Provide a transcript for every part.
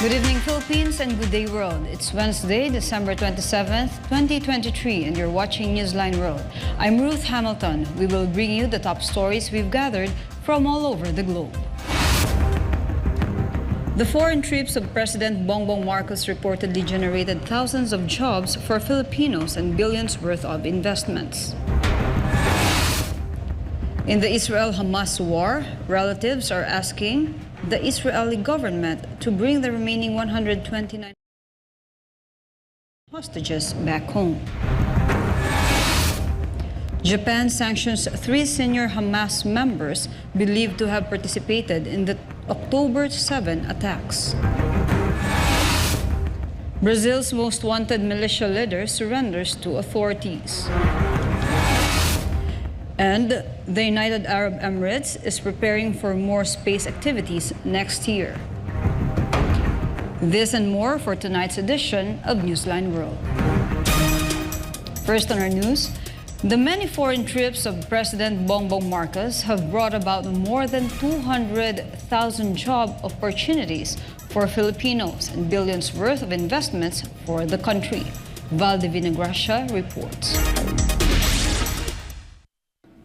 Good evening, Philippines, and good day, world. It's Wednesday, December 27th, 2023, and you're watching Newsline World. I'm Ruth Hamilton. We will bring you the top stories we've gathered from all over the globe. The foreign trips of President Bongbong Marcos reportedly generated thousands of jobs for Filipinos and billions worth of investments. In the Israel-Hamas war, relatives are asking the Israeli government to bring the remaining 129 hostages back home. Japan sanctions 3 senior Hamas members believed to have participated in the October 7 attacks. Brazil's most wanted militia leader surrenders to authorities. And the United Arab Emirates is preparing for more space activities next year. This and more for tonight's edition of Newsline World. First on our news, the many foreign trips of President Bongbong Marcos have brought about more than 200,000 job opportunities for Filipinos and billions worth of investments for the country. Valdivina Gracia reports.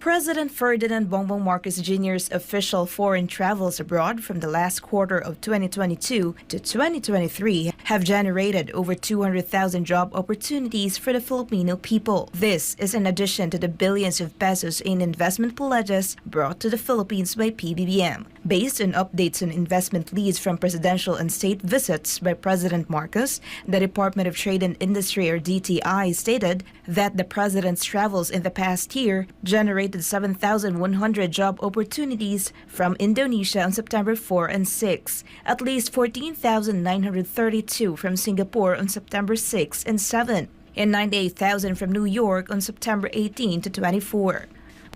President Ferdinand Bongbong Marcos Jr.'s official foreign travels abroad from the last quarter of 2022 to 2023 have generated over 200,000 job opportunities for the Filipino people. This is in addition to the billions of pesos in investment pledges brought to the Philippines by PBBM. Based on updates on investment leads from presidential and state visits by President Marcos, the Department of Trade and Industry, or DTI, stated that the president's travels in the past year generated 7,100 job opportunities from Indonesia on September 4 and 6, at least 14,932 from Singapore on September 6 and 7, and 98,000 from New York on September 18 to 24.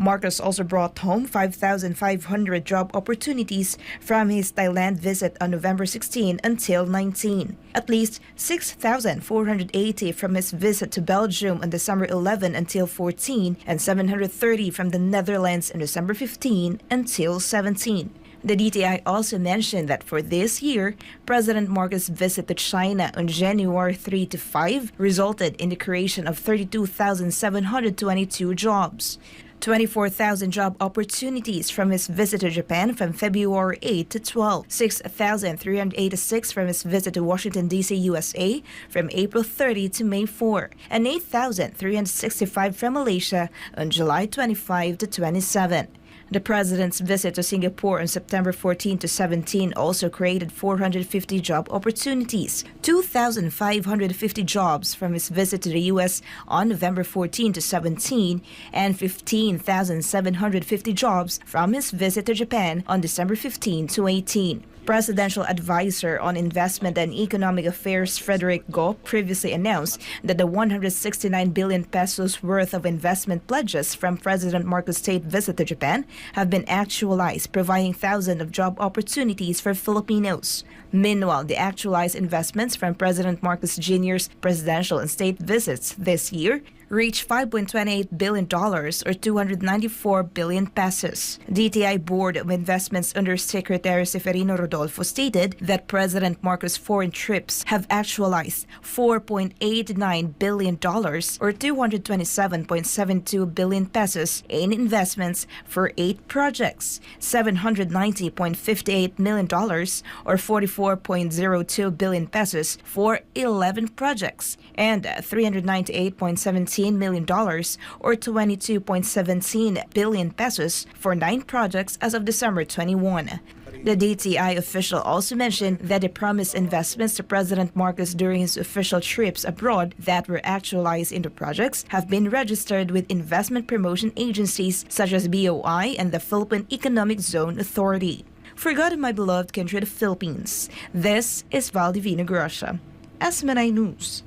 Marcos also brought home 5,500 job opportunities from his Thailand visit on November 16 until 19. At least 6,480 from his visit to Belgium on December 11 until 14, and 730 from the Netherlands on December 15 until 17. The DTI also mentioned that for this year, President Marcos' visit to China on January 3 to 5 resulted in the creation of 32,722 jobs. 24,000 job opportunities from his visit to Japan from February 8 to 12, 6,386 from his visit to Washington, D.C., USA from April 30 to May 4, and 8,365 from Malaysia on July 25 to 27. The president's visit to Singapore on September 14 to 17 also created 450 job opportunities, 2,550 jobs from his visit to the U.S. on November 14 to 17, and 15,750 jobs from his visit to Japan on December 15 to 18. Presidential Advisor on Investment and Economic Affairs Frederick Go previously announced that the 169 billion pesos worth of investment pledges from President Marcos' state visit to Japan have been actualized, providing thousands of job opportunities for Filipinos. Meanwhile, the actualized investments from President Marcos Jr.'s presidential and state visits this year reached $5.28 billion or 294 billion pesos. DTI Board of Investments Under Secretary Seferino Rodolfo stated that President Marcos' foreign trips have actualized $4.89 billion or 227.72 billion pesos in investments for 8 projects, $790.58 million or 44.02 billion pesos for 11 projects, and $398.17 million or 22.17 billion pesos for 9 projects as of December 21. The DTI official also mentioned that the promised investments to President Marcos during his official trips abroad that were actualized into projects have been registered with investment promotion agencies such as BOI and the Philippine Economic Zone Authority. For God of my beloved country, the Philippines, this is Valdivina Gracia, SMNI News.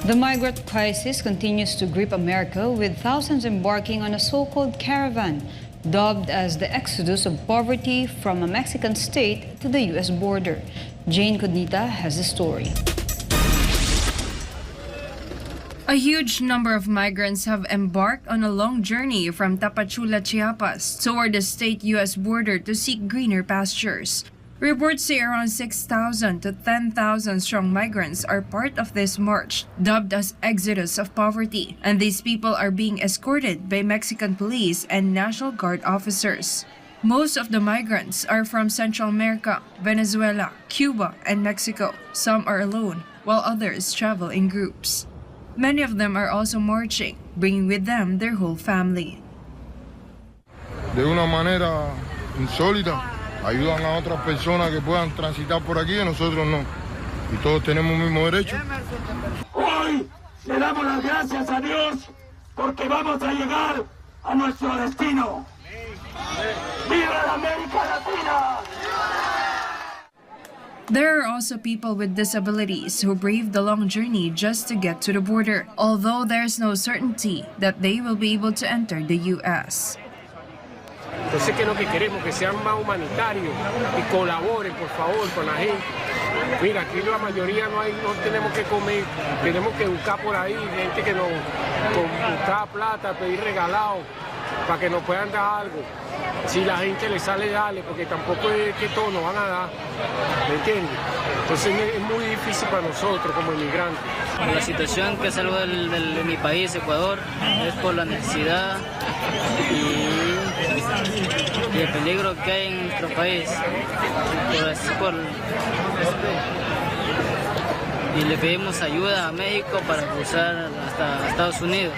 The migrant crisis continues to grip America, with thousands embarking on a so-called caravan, dubbed as the exodus of poverty from a Mexican state to the U.S. border. Jane Codnita has the story. A huge number of migrants have embarked on a long journey from Tapachula, Chiapas, toward the state-U.S. border to seek greener pastures. Reports say around 6,000 to 10,000 strong migrants are part of this march, dubbed as Exodus of Poverty, and these people are being escorted by Mexican police and National Guard officers. Most of the migrants are from Central America, Venezuela, Cuba, and Mexico. Some are alone, while others travel in groups. Many of them are also marching, bringing with them their whole family. De una manera insólita, ayudan a otras personas que puedan transitar por aquí, y nosotros no. Y todos tenemos el mismo derecho. Hoy le damos las gracias a Dios porque vamos a llegar a nuestro destino. ¡Viva la América Latina! There are also people with disabilities who brave the long journey just to get to the border, although there's no certainty that they will be able to enter the U.S. Entonces, que lo que queremos que sean más humanitarios y colaboren, por favor, con la gente. Mira, aquí la mayoría no tenemos que comer, tenemos que buscar por ahí gente que nos buscar plata, pedir regalado para que nos puedan dar algo. Si la gente le sale, dale, porque tampoco es que todos nos van a dar, ¿me entiendes? Entonces es muy difícil para nosotros como inmigrantes. La situación que salgo de mi país, Ecuador, es por la necesidad y el peligro que hay en nuestro país. Y le pedimos ayuda a México para cruzar hasta Estados Unidos.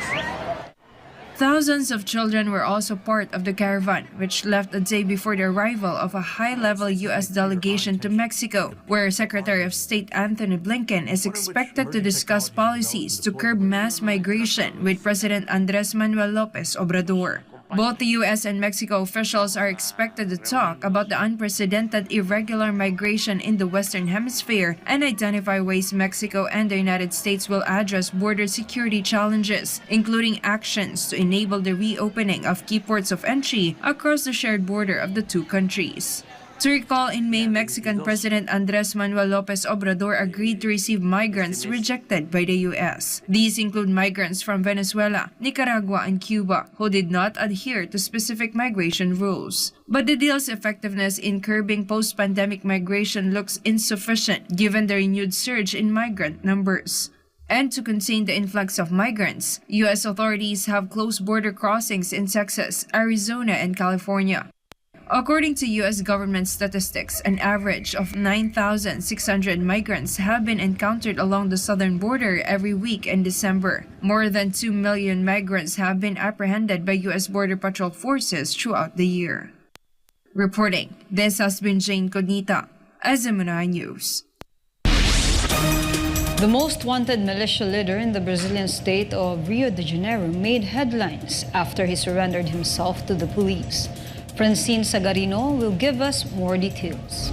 Thousands of children were also part of the caravan, which left a day before the arrival of a high-level U.S. delegation to Mexico, where Secretary of State Anthony Blinken is expected to discuss policies to curb mass migration with President Andres Manuel Lopez Obrador. Both the U.S. and Mexico officials are expected to talk about the unprecedented irregular migration in the Western Hemisphere and identify ways Mexico and the United States will address border security challenges, including actions to enable the reopening of key ports of entry across the shared border of the two countries. To recall, in May, Mexican President Andres Manuel Lopez Obrador agreed to receive migrants rejected by the U.S. These include migrants from Venezuela, Nicaragua, and Cuba, who did not adhere to specific migration rules. But the deal's effectiveness in curbing post-pandemic migration looks insufficient given the renewed surge in migrant numbers. And to contain the influx of migrants, U.S. authorities have closed border crossings in Texas, Arizona, and California. According to U.S. government statistics, an average of 9,600 migrants have been encountered along the southern border every week in December. More than 2 million migrants have been apprehended by U.S. Border Patrol forces throughout the year. Reporting, this has been Jane Cognita, SMNI News. The most wanted militia leader in the Brazilian state of Rio de Janeiro made headlines after he surrendered himself to the police. Francine Sagarino will give us more details.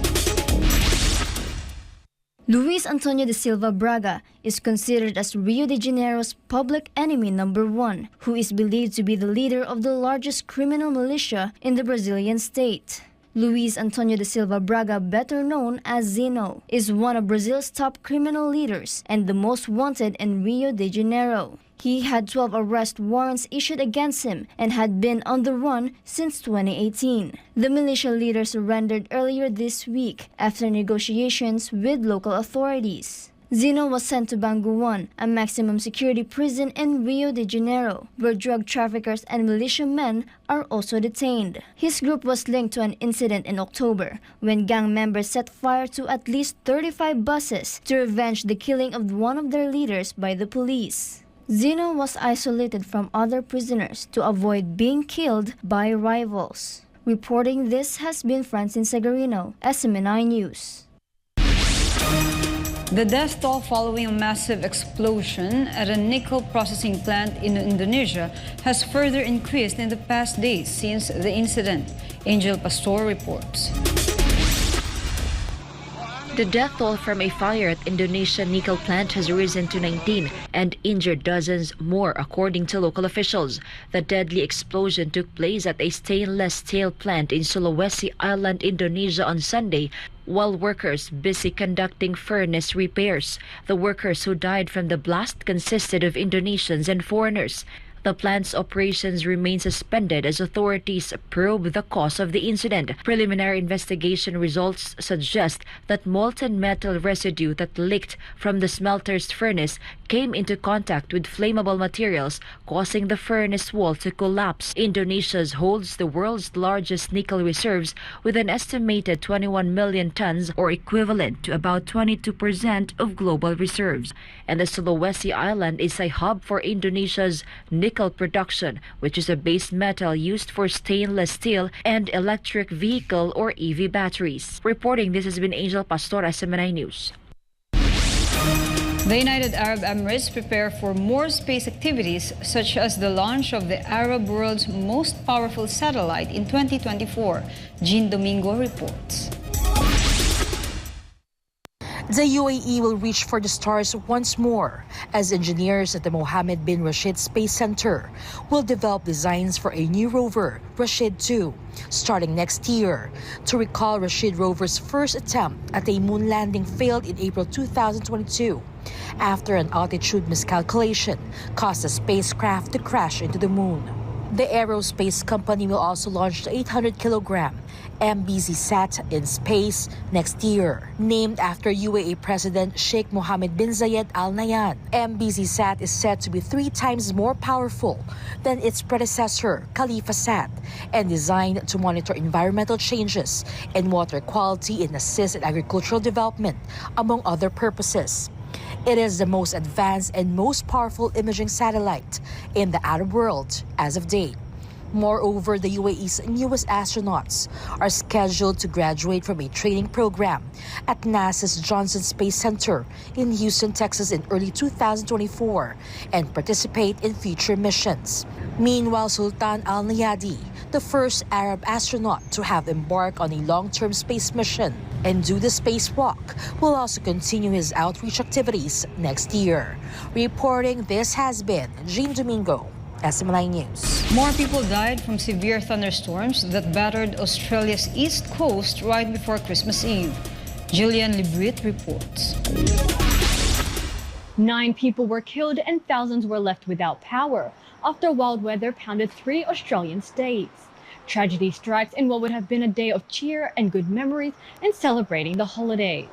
Luis Antonio da Silva Braga is considered as Rio de Janeiro's public enemy number one, who is believed to be the leader of the largest criminal militia in the Brazilian state. Luis Antonio da Silva Braga, better known as Zinho, is one of Brazil's top criminal leaders and the most wanted in Rio de Janeiro. He had 12 arrest warrants issued against him and had been on the run since 2018. The militia leader surrendered earlier this week after negotiations with local authorities. Zinho was sent to Bangu 1, a maximum security prison in Rio de Janeiro, where drug traffickers and militiamen are also detained. His group was linked to an incident in October, when gang members set fire to at least 35 buses to revenge the killing of one of their leaders by the police. Zinho was isolated from other prisoners to avoid being killed by rivals. Reporting this has been Francine Sagarino, SMNI News. The death toll following a massive explosion at a nickel processing plant in Indonesia has further increased in the past days since the incident. Angel Pastor reports. The death toll from a fire at Indonesian nickel plant has risen to 19 and injured dozens more, according to local officials. The deadly explosion took place at a stainless steel plant in Sulawesi Island, Indonesia on Sunday, while workers busy conducting furnace repairs. The workers who died from the blast consisted of Indonesians and foreigners. The plant's operations remain suspended as authorities probe the cause of the incident. Preliminary investigation results suggest that molten metal residue that leaked from the smelter's furnace came into contact with flammable materials, causing the furnace wall to collapse. Indonesia holds the world's largest nickel reserves with an estimated 21 million tons, or equivalent to about 22% of global reserves. And the Sulawesi Island is a hub for Indonesia's nickel production, which is a base metal used for stainless steel and electric vehicle or EV batteries. Reporting, this has been Angel Pastor, SMNI News. The United Arab Emirates prepare for more space activities, such as the launch of the Arab world's most powerful satellite in 2024. Jean Domingo reports. The UAE will reach for the stars once more as engineers at the Mohammed bin Rashid Space Center will develop designs for a new rover, Rashid 2, starting next year. To recall, Rashid rover's first attempt at a moon landing failed in April 2022 after an altitude miscalculation caused the spacecraft to crash into the moon. The aerospace company will also launch the 800-kilogram MBZ-SAT in space next year. Named after UAE President Sheikh Mohammed bin Zayed Al Nahyan, MBZ-SAT is said to be 3 times more powerful than its predecessor, Khalifa-SAT, and designed to monitor environmental changes and water quality and assist in agricultural development, among other purposes. It is the most advanced and most powerful imaging satellite in the Arab world as of date. Moreover, the UAE's newest astronauts are scheduled to graduate from a training program at NASA's Johnson Space Center in Houston, Texas in early 2024 and participate in future missions. Meanwhile, Sultan Al Nayadi, the first Arab astronaut to have embarked on a long-term space mission and do the spacewalk, will also continue his outreach activities next year. Reporting, this has been Jean Domingo, SMNI News. More people died from severe thunderstorms that battered Australia's east coast right before Christmas Eve. Jillian Librit reports. 9 people were killed and thousands were left without power after wild weather pounded 3 Australian states. Tragedy strikes in what would have been a day of cheer and good memories and celebrating the holidays.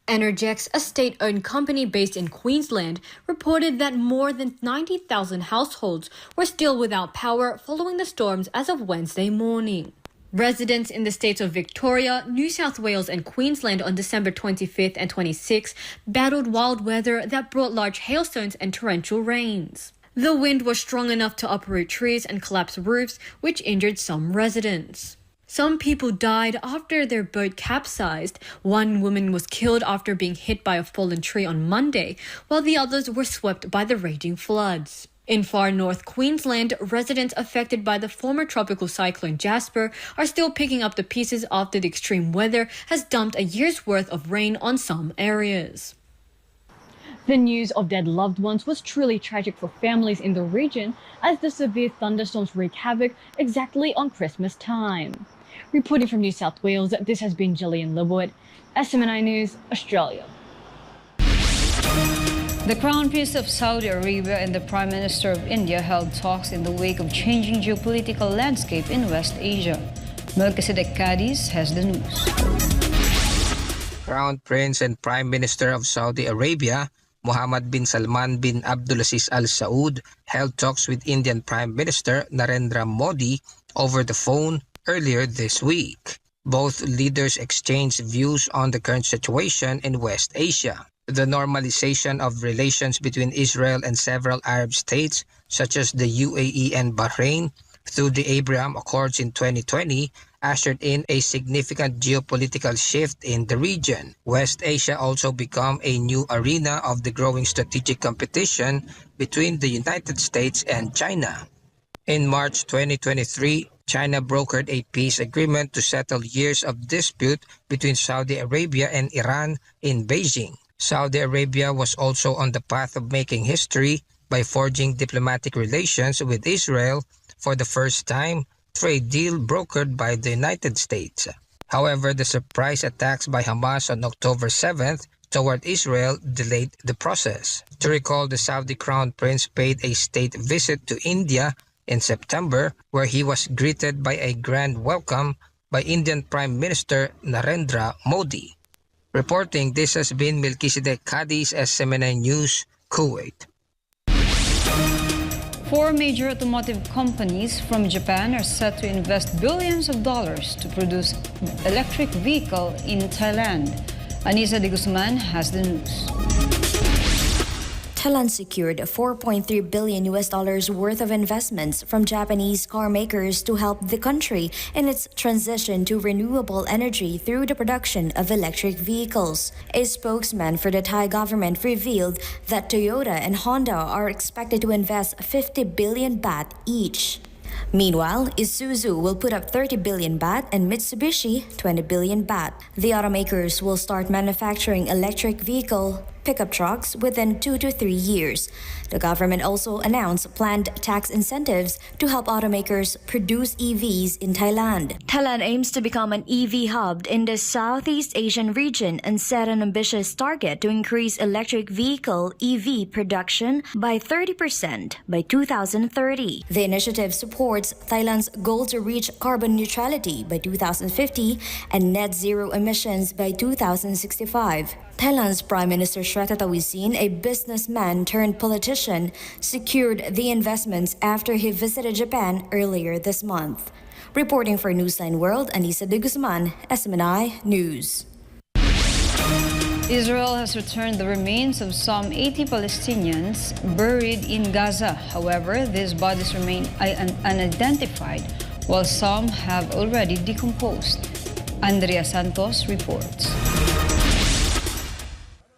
Energex, a state-owned company based in Queensland, reported that more than 90,000 households were still without power following the storms as of Wednesday morning. Residents in the states of Victoria, New South Wales and Queensland on December 25th and 26th battled wild weather that brought large hailstones and torrential rains. The wind was strong enough to uproot trees and collapse roofs, which injured some residents. Some people died after their boat capsized. One woman was killed after being hit by a fallen tree on Monday, while the others were swept by the raging floods. In far north Queensland, residents affected by the former tropical cyclone Jasper are still picking up the pieces after the extreme weather has dumped a year's worth of rain on some areas. The news of dead loved ones was truly tragic for families in the region as the severe thunderstorms wreak havoc exactly on Christmas time. Reporting from New South Wales, this has been Jillian Libwood, SMNI News, Australia. The Crown Prince of Saudi Arabia and the Prime Minister of India held talks in the wake of changing geopolitical landscape in West Asia. Melchizedek Cadiz has the news. Crown Prince and Prime Minister of Saudi Arabia Mohammed bin Salman bin Abdulaziz Al Saud held talks with Indian Prime Minister Narendra Modi over the phone earlier this week. Both leaders exchanged views on the current situation in West Asia. The normalization of relations between Israel and several Arab states, such as the UAE and Bahrain, through the Abraham Accords in 2020, ushered in a significant geopolitical shift in the region. West Asia also became a new arena of the growing strategic competition between the United States and China. In March 2023, China brokered a peace agreement to settle years of dispute between Saudi Arabia and Iran in Beijing. Saudi Arabia was also on the path of making history by forging diplomatic relations with Israel for the first time through a deal brokered by the United States. However, the surprise attacks by Hamas on October 7th, toward Israel delayed the process. To recall, the Saudi Crown Prince paid a state visit to India in September, where he was greeted by a grand welcome by Indian Prime Minister Narendra Modi. Reporting, this has been Melchizedek Cadiz, SMNI News, Kuwait. 4 major automotive companies from Japan are set to invest billions of dollars to produce electric vehicle in Thailand. Anisa de Guzman has the news. Thailand secured $4.3 billion worth of investments from Japanese car makers to help the country in its transition to renewable energy through the production of electric vehicles. A spokesman for the Thai government revealed that Toyota and Honda are expected to invest 50 billion baht each. Meanwhile, Isuzu will put up 30 billion baht and Mitsubishi 20 billion baht. The automakers will start manufacturing electric vehicle pickup trucks within 2 to 3 years. The government also announced planned tax incentives to help automakers produce EVs in Thailand. Thailand aims to become an EV hub in the Southeast Asian region and set an ambitious target to increase electric vehicle EV production by 30% by 2030. The initiative supports Thailand's goal to reach carbon neutrality by 2050 and net zero emissions by 2065. Thailand's Prime Minister Srettha Thavisin, a businessman turned politician, secured the investments after he visited Japan earlier this month. Reporting for Newsline World, Anisa de Guzman, SMNI News. Israel has returned the remains of some 80 Palestinians buried in Gaza. However, these bodies remain unidentified, while some have already decomposed. Andrea Santos reports.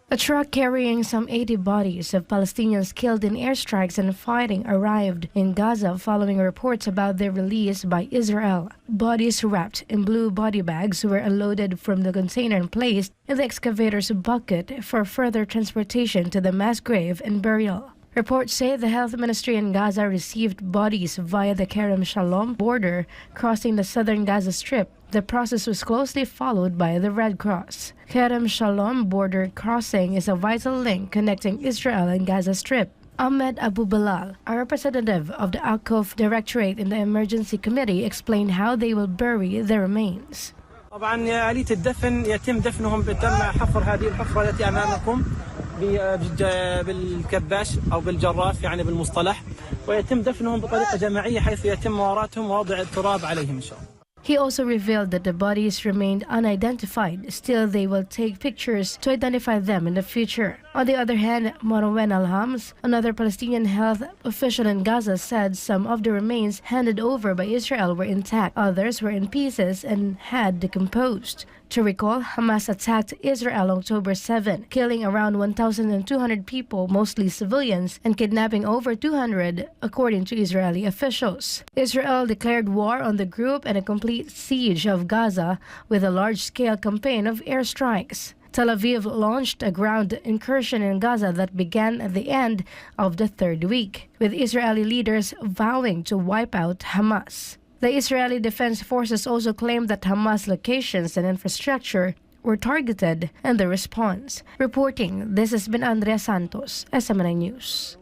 A truck carrying some 80 bodies of Palestinians killed in airstrikes and fighting arrived in Gaza following reports about their release by Israel. Bodies wrapped in blue body bags were unloaded from the container and placed in the excavator's bucket for further transportation to the mass grave and burial. Reports say the health ministry in Gaza received bodies via the Kerem Shalom border crossing the southern Gaza Strip. The process was closely followed by the Red Cross. Kerem Shalom border crossing is a vital link connecting Israel and Gaza Strip. Ahmed Abu Bilal, a representative of the ACOF Directorate in the Emergency Committee, explained how they will bury the remains. طبعا آلية الدفن يتم دفنهم تم حفر هذه الحفرة التي أمامكم بالكباش أو بالجراف يعني بالمصطلح ويتم دفنهم بطريقة جماعية حيث يتم مواراتهم ووضع التراب عليهم إن شاء الله. He also revealed that the bodies remained unidentified. Still, they will take pictures to identify them in the future. On the other hand, Marwan al-Hams, another Palestinian health official in Gaza, said some of the remains handed over by Israel were intact. Others were in pieces and had decomposed. To recall, Hamas attacked Israel on October 7, killing around 1,200 people, mostly civilians, and kidnapping over 200, according to Israeli officials. Israel declared war on the group and a complete siege of Gaza with a large-scale campaign of airstrikes. Tel Aviv launched a ground incursion in Gaza that began at the end of the third week, with Israeli leaders vowing to wipe out Hamas. The Israeli Defense Forces also claimed that Hamas locations and infrastructure were targeted in the response. Reporting, this has been Andrea Santos, SMNI News.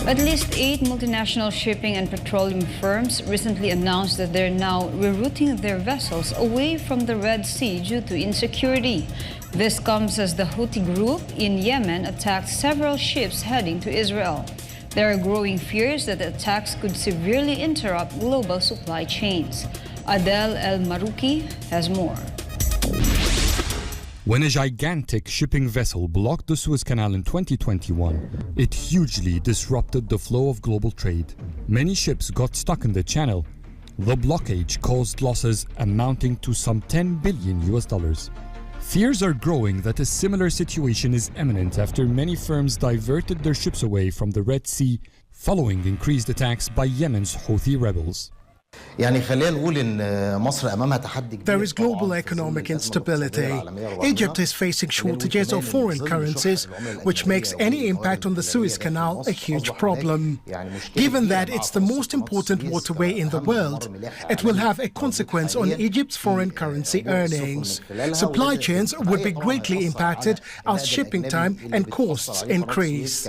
At least 8 multinational shipping and petroleum firms recently announced that they're now rerouting their vessels away from the Red Sea due to insecurity. This comes as the Houthi group in Yemen attacked several ships heading to Israel. There are growing fears that the attacks could severely interrupt global supply chains. Adel El Marouki has more. When a gigantic shipping vessel blocked the Suez Canal in 2021, it hugely disrupted the flow of global trade. Many ships got stuck in the channel. The blockage caused losses amounting to some $10 billion. Fears are growing that a similar situation is imminent after many firms diverted their ships away from the Red Sea following increased attacks by Yemen's Houthi rebels. There is global economic instability. Egypt is facing shortages of foreign currencies, which makes any impact on the Suez Canal a huge problem. Given that it's the most important waterway in the world, it will have a consequence on Egypt's foreign currency earnings. Supply chains would be greatly impacted as shipping time and costs increase.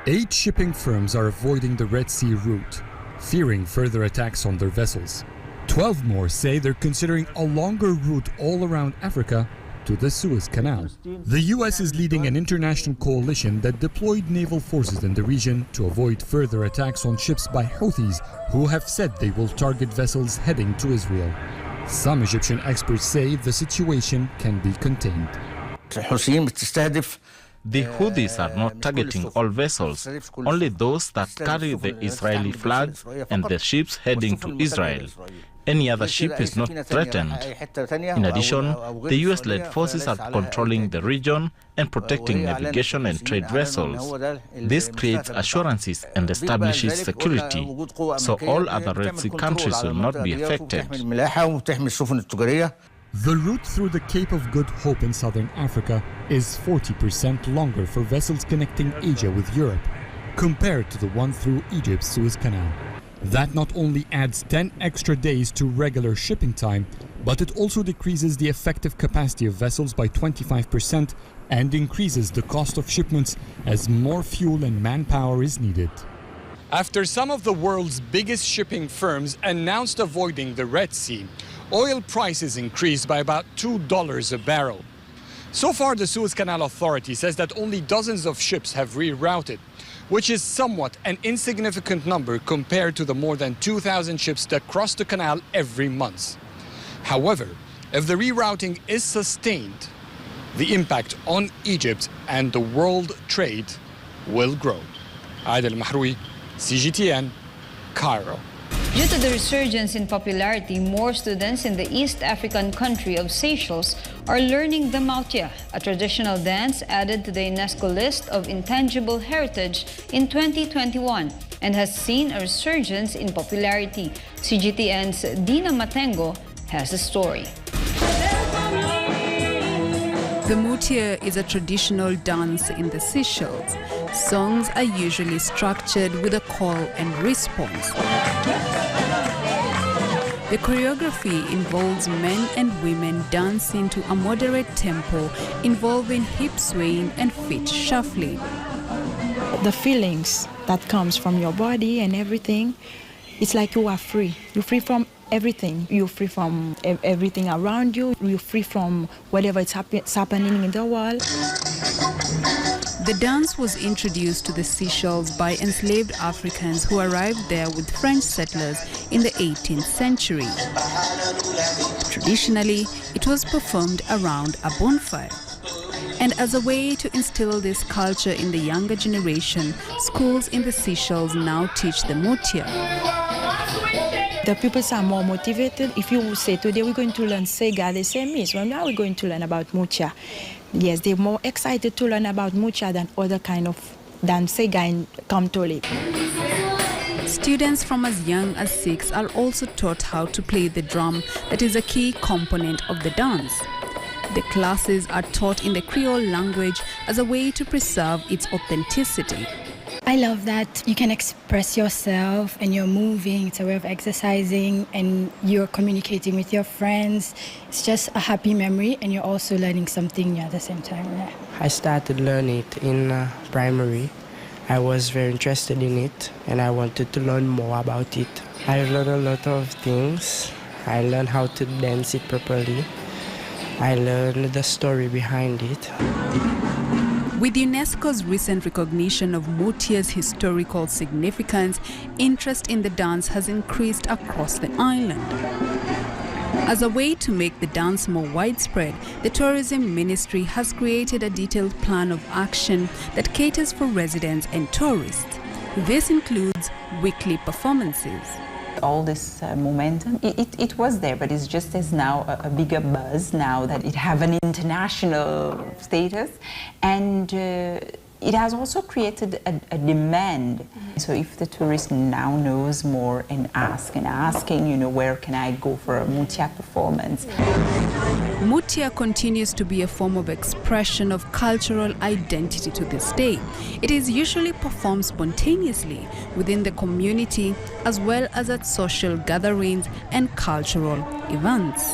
8 shipping firms are avoiding the Red Sea route, fearing further attacks on their vessels. 12 more say they're considering a longer route all around Africa to the Suez Canal. The US is leading an international coalition that deployed naval forces in the region to avoid further attacks on ships by Houthis, who have said they will target vessels heading to Israel. Some Egyptian experts say the situation can be contained. The Houthis are not targeting all vessels, only those that carry the Israeli flag and the ships heading to Israel. Any other ship is not threatened. In addition, the US-led forces are controlling the region and protecting navigation and trade vessels. This creates assurances and establishes security, so all other Red Sea countries will not be affected. The route through the Cape of Good Hope in southern Africa is 40% longer for vessels connecting Asia with Europe, compared to the one through Egypt's Suez Canal. That not only adds 10 extra days to regular shipping time, but it also decreases the effective capacity of vessels by 25% and increases the cost of shipments as more fuel and manpower is needed. After some of the world's biggest shipping firms announced avoiding the Red Sea, oil prices increased by about $2 a barrel. So far, the Suez Canal Authority says that only dozens of ships have rerouted, which is somewhat an insignificant number compared to the more than 2,000 ships that cross the canal every month. However, if the rerouting is sustained, the impact on Egypt and the world trade will grow. Adel Mahroui, CGTN, Cairo. Due to the resurgence in popularity, more students in the East African country of Seychelles are learning the militia, a traditional dance added to the UNESCO list of intangible heritage in 2021 and has seen a resurgence in popularity. CGTN's Dina Matengo has the story. The militia is a traditional dance in the Seychelles. Songs are usually structured with a call and response. The choreography involves men and women dancing to a moderate tempo involving hip swaying and feet shuffling. The feelings that comes from your body and everything, it's like you are free. You're free from everything. You're free from everything around you. You're free from whatever is happening in the world. The dance was introduced to the Seychelles by enslaved Africans who arrived there with French settlers in the 18th century. Traditionally, it was performed around a bonfire. And as a way to instill this culture in the younger generation, schools in the Seychelles now teach the militia. The people are more motivated. If you say today we're going to learn Sega, they say, Miss, when are we going to learn about militia? Yes, they're more excited to learn about militia than other kind of than Sega and Kamtole. Students from as young as 6 are also taught how to play the drum, that is a key component of the dance. The classes are taught in the Creole language as a way to preserve its authenticity. I love that you can express yourself and you're moving. It's a way of exercising and you're communicating with your friends. It's just a happy memory and you're also learning something new at the same time. Yeah. I started learning it in primary. I was very interested in it and I wanted to learn more about it. I learned a lot of things. I learned how to dance it properly. I learned the story behind it. With UNESCO's recent recognition of militia's historical significance, interest in the dance has increased across the island. As a way to make the dance more widespread, the Tourism Ministry has created a detailed plan of action that caters for residents and tourists. This includes weekly performances. All this momentum, it was there, but it's just as now a bigger buzz now that it have an international status, and It has also created a demand. So if the tourist now knows more and asking, where can I go for a mutia performance? Mutia continues to be a form of expression of cultural identity to this day. It is usually performed spontaneously within the community as well as at social gatherings and cultural events.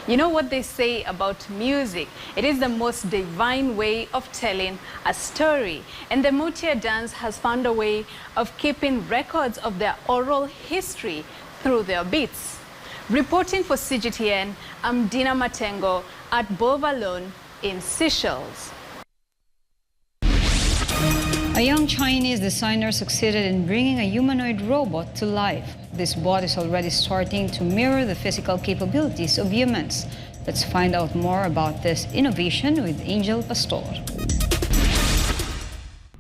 You know what they say about music? It is the most divine way of telling a story. And the Mutia dance has found a way of keeping records of their oral history through their beats. Reporting for CGTN, I'm Dina Matengo at Bovalone in Seychelles. A young Chinese designer succeeded in bringing a humanoid robot to life. This bot is already starting to mirror the physical capabilities of humans. Let's find out more about this innovation with Angel Pastor.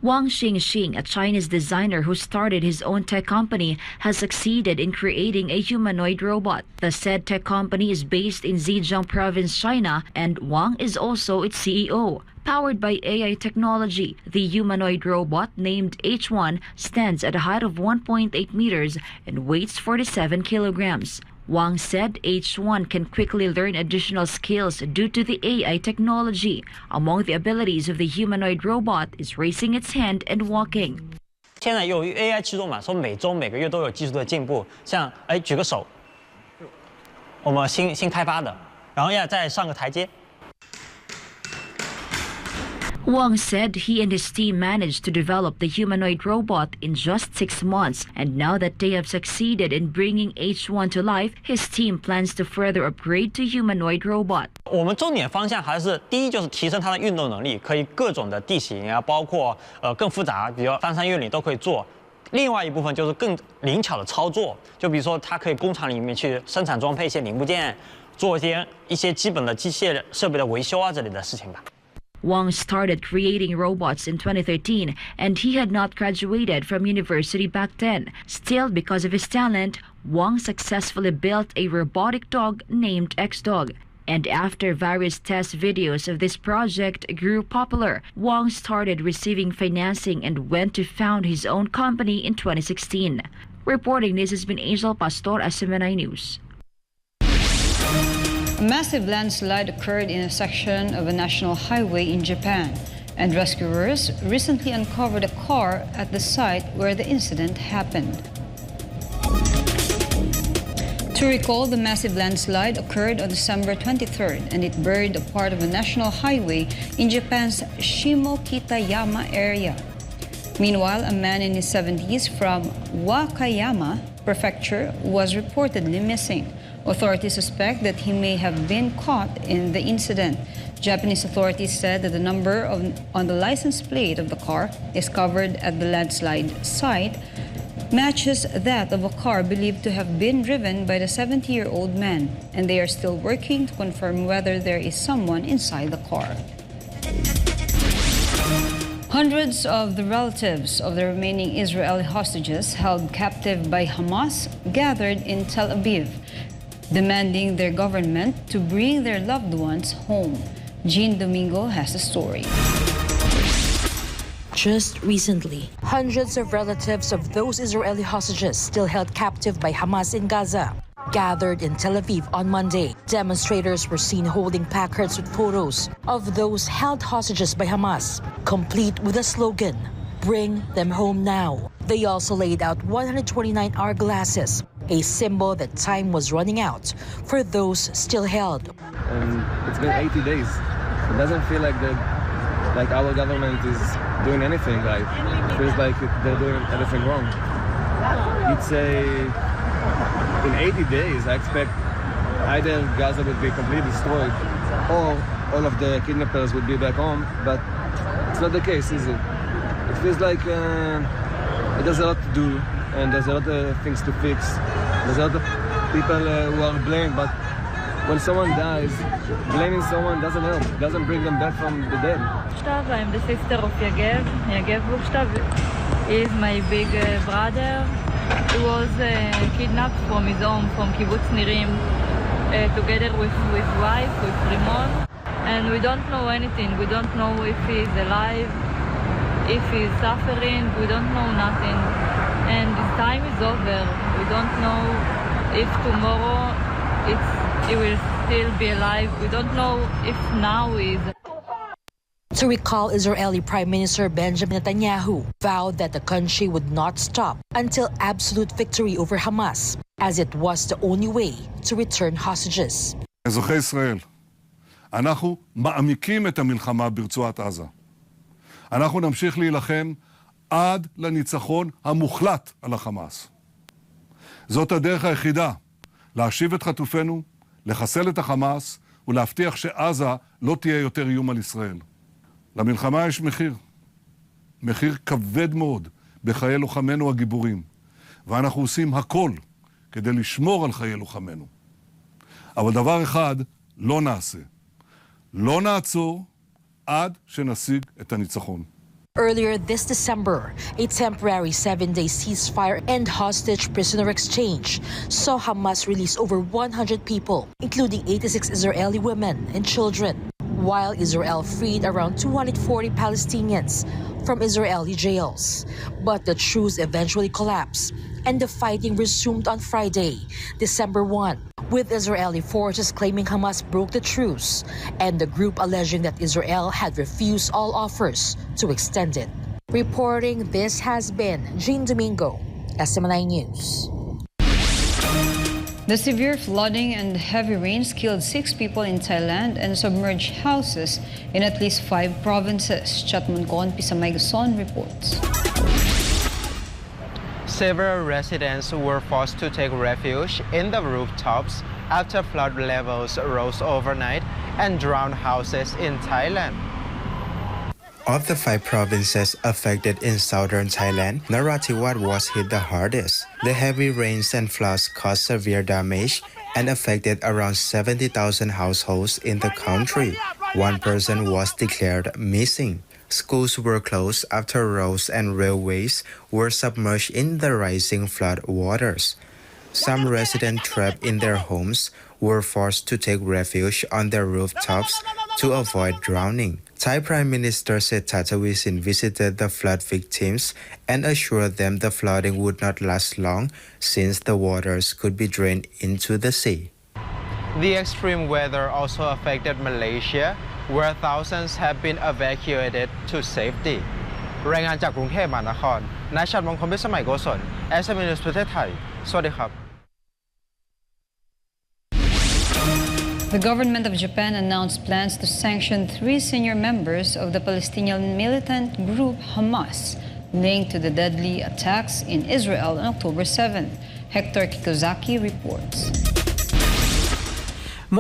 Wang Xingxing, a Chinese designer who started his own tech company, has succeeded in creating a humanoid robot. The said tech company is based in Zhejiang province, China, and Wang is also its CEO. Powered by AI technology, the humanoid robot named H1 stands at a height of 1.8 meters and weighs 47 kilograms. Wang said H1 can quickly learn additional skills due to the AI technology. Among the abilities of the humanoid robot is raising its hand and walking. 现在由于 AI 驱动嘛，说每周每个月都有技术的进步，像举个手，我们新开发的，然后要再上个台阶。 Wang said he and his team managed to develop the humanoid robot in just 6 months, and now that they have succeeded in bringing H1 to life, his team plans to further upgrade to humanoid robot. 我们重点方向还是第一就是提升它的运动能力，可以各种的地形啊，包括更复杂，比如翻山越岭都可以做。另外一部分就是更灵巧的操作，就比如说它可以工厂里面去生产装配一些零部件，做一些基本的机械设备的维修啊之类的事情吧。 Wang started creating robots in 2013, and he had not graduated from university back then. Still, because of his talent, Wang successfully built a robotic dog named X-Dog. And after various test videos of this project grew popular, Wang started receiving financing and went to found his own company in 2016. Reporting this has been Angel Pastor, SMNI News. A massive landslide occurred in a section of a national highway in Japan, and rescuers recently uncovered a car at the site where the incident happened. To recall, the massive landslide occurred on December 23rd, and it buried a part of a national highway in Japan's Shimokitayama area. Meanwhile, a man in his 70s from Wakayama Prefecture was reportedly missing. Authorities suspect that he may have been caught in the incident. Japanese authorities said that the number on the license plate of the car discovered at the landslide site matches that of a car believed to have been driven by the 70-year-old man, and they are still working to confirm whether there is someone inside the car. Hundreds of the relatives of the remaining Israeli hostages held captive by Hamas gathered in Tel Aviv, demanding their government to bring their loved ones home. Jean Domingo has the story. Just recently, hundreds of relatives of those Israeli hostages still held captive by Hamas in Gaza gathered in Tel Aviv on Monday. Demonstrators were seen holding placards with photos of those held hostages by Hamas, complete with a slogan, "Bring them home now." They also laid out 129 hourglasses, a symbol that time was running out for those still held. It's been 80 days. It doesn't feel like our government is doing anything right. It feels like they're doing everything wrong. In 80 days, I expect either Gaza would be completely destroyed or all of the kidnappers would be back home, but it's not the case, is it? It feels like there's a lot to do and there's a lot of things to fix. There's a lot of people who are blamed, but when someone dies, blaming someone doesn't help, doesn't bring them back from the dead. I'm the sister of Yagev. Yagev Bushtav is my big brother. He was kidnapped from his home, from Kibbutz Nirim, together with his wife, with Rimon. And we don't know anything. We don't know if he's alive. if he's suffering, we don't know nothing. And his time is over. We don't know if tomorrow he will still be alive. We don't know if now is. To recall, Israeli Prime Minister Benjamin Netanyahu vowed that the country would not stop until absolute victory over Hamas, as it was the only way to return hostages. אזרחי ישראל, אנחנו מעמיקים את המלחמה ברצועת עזה. אנחנו נמשיך להילחם עד לניצחון המוחלט על החמאס. זאת הדרך היחידה להשיב את חטופינו, לחסל את החמאס ולהבטיח שעזה לא תהיה יותר איום על ישראל. למלחמה יש מחיר. מחיר כבד מאוד בחיי לוחמינו הגיבורים. ואנחנו עושים הכל כדי לשמור על חיי לוחמינו. אבל דבר אחד לא נעשה. לא נעצור עד שנשיג את הניצחון. Earlier this December, a temporary 7-day ceasefire and hostage prisoner exchange saw Hamas release over 100 people, including 86 Israeli women and children, while Israel freed around 240 Palestinians from Israeli jails. But the truce eventually collapsed, and the fighting resumed on Friday, December 1, with Israeli forces claiming Hamas broke the truce, and the group alleging that Israel had refused all offers to extend it. Reporting, this has been Jean Domingo, SMNI News. The severe flooding and heavy rains killed 6 people in Thailand and submerged houses in at least 5 provinces. Chatmoncon Pisamay-Gason reports. Several residents were forced to take refuge in the rooftops after flood levels rose overnight and drowned houses in Thailand. Of the 5 provinces affected in southern Thailand, Narathiwat was hit the hardest. The heavy rains and floods caused severe damage and affected around 70,000 households in the country. 1 person was declared missing. Schools were closed after roads and railways were submerged in the rising flood waters. Some residents trapped in their homes were forced to take refuge on their rooftops to avoid drowning. Thai Prime Minister Seth Thaksin visited the flood victims and assured them the flooding would not last long since the waters could be drained into the sea. The extreme weather also affected Malaysia, where thousands have been evacuated to safety. รายงานจากกรุงเทพมหานคร นายชัดมงคล พิสมัยโกศล SMN News ประเทศไทย สวัสดีครับ The government of Japan announced plans to sanction 3 senior members of the Palestinian militant group Hamas, linked to the deadly attacks in Israel on October 7th. Hector Kikozaki reports.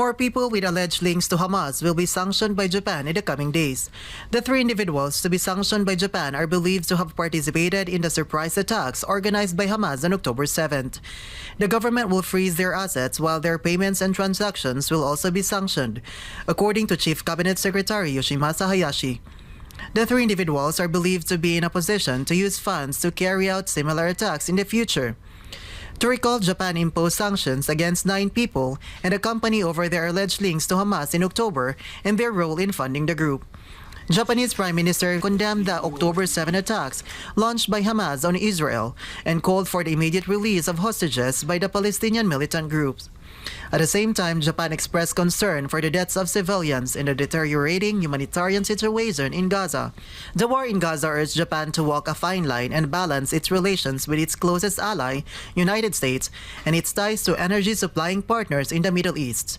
More people with alleged links to Hamas will be sanctioned by Japan in the coming days. The 3 individuals to be sanctioned by Japan are believed to have participated in the surprise attacks organized by Hamas on October 7th. The government will freeze their assets while their payments and transactions will also be sanctioned, according to Chief Cabinet Secretary Yoshimasa Hayashi. The 3 individuals are believed to be in a position to use funds to carry out similar attacks in the future. To recall, Japan imposed sanctions against 9 people and a company over their alleged links to Hamas in October and their role in funding the group. Japanese Prime Minister condemned the October 7 attacks launched by Hamas on Israel and called for the immediate release of hostages by the Palestinian militant groups. At the same time, Japan expressed concern for the deaths of civilians and the deteriorating humanitarian situation in Gaza. The war in Gaza urged Japan to walk a fine line and balance its relations with its closest ally, United States, and its ties to energy supplying partners in the Middle East.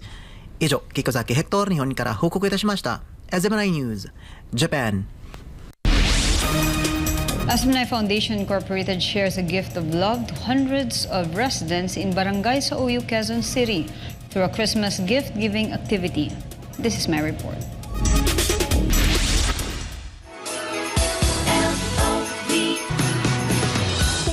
以上、Kikozaki Hector、日本から報告いたしました。SMNI News, Japan. SMNI Foundation Incorporated shares a gift of love to hundreds of residents in Barangay Sauyu, Quezon City through a Christmas gift-giving activity. This is my report.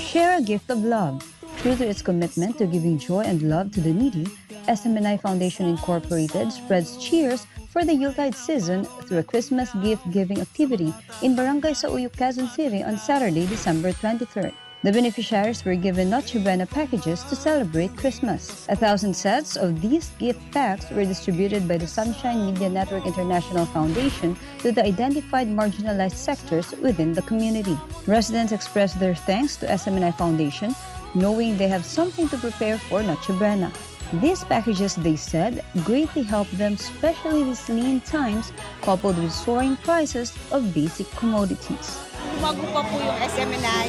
Share a gift of love. True to its commitment to giving joy and love to the needy, SMNI Foundation Incorporated spreads cheers for the Yuletide season through a Christmas gift-giving activity in Barangay Sauyu, Quezon City on Saturday, December 23rd. The beneficiaries were given Noche Buena packages to celebrate Christmas. 1,000 sets of these gift packs were distributed by the Sunshine Media Network International Foundation to the identified marginalized sectors within the community. Residents expressed their thanks to SMNI Foundation, knowing they have something to prepare for Noche Buena. These packages, they said, greatly help them, especially these lean times coupled with soaring prices of basic commodities. Lumago pa po yung SMNI,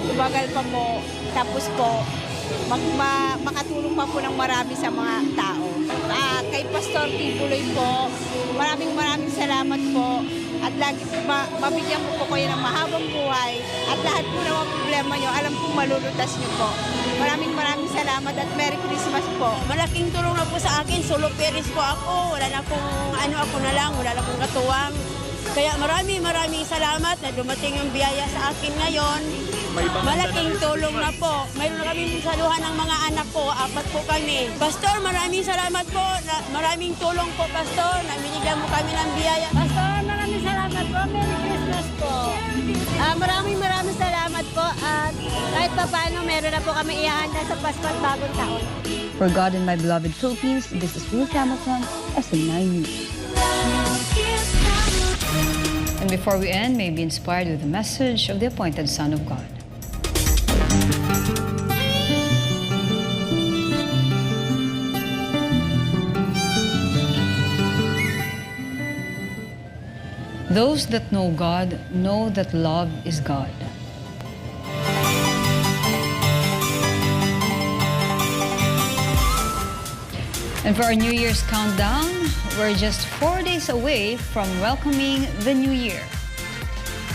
tumagal pa po, tapos po makatulong pa po ng marami sa mga tao. Kay Pastor Tibuloy po, maraming salamat po. At lagi po mabigyan po kayo ng mahabang buhay at lahat po ng mga problema nyo, alam kong malulutas nyo po. Maraming salamat at Merry Christmas po. Malaking tulong na po sa akin, solo parents po ako, wala na akong ako na lang, wala na akong katuwang. Kaya maraming salamat na dumating yung biyaya sa akin ngayon. Malaking tulong na po. Mayroon na kami saluhan ng mga anak ko, 4 po kami. Pastor, maraming salamat po. Maraming tulong po, Pastor. Binigyan mo kami ng biyaya. Pastor, maraming salamat po. Merry Christmas po. Maraming salamat po. At kahit pa paano, meron na po kami ihahanda sa Pasko at Bagong Taon. For God and my beloved Philippines, this is Ruth Hamilton, SMNI News. And before we end, may be inspired with the message of the appointed Son of God. Those that know God know that love is God. And for our New Year's countdown, we're just 4 days away from welcoming the new year.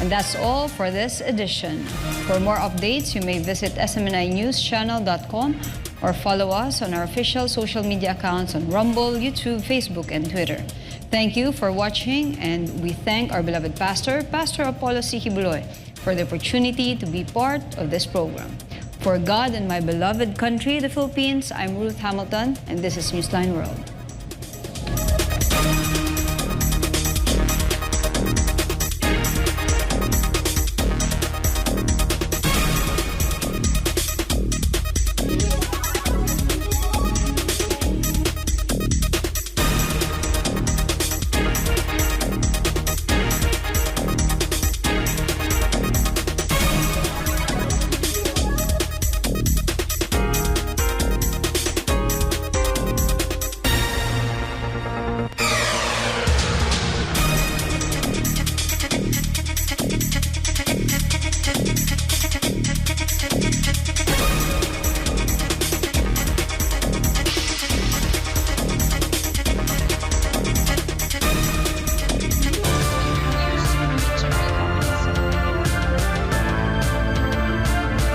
And that's all for this edition. For more updates, you may visit smninewschannel.com or follow us on our official social media accounts on Rumble, YouTube, Facebook, and Twitter. Thank you for watching, and we thank our beloved pastor, Pastor Apollo C. Hibuloy, for the opportunity to be part of this program. For God and my beloved country, the Philippines, I'm Ruth Hamilton, and this is Newsline World.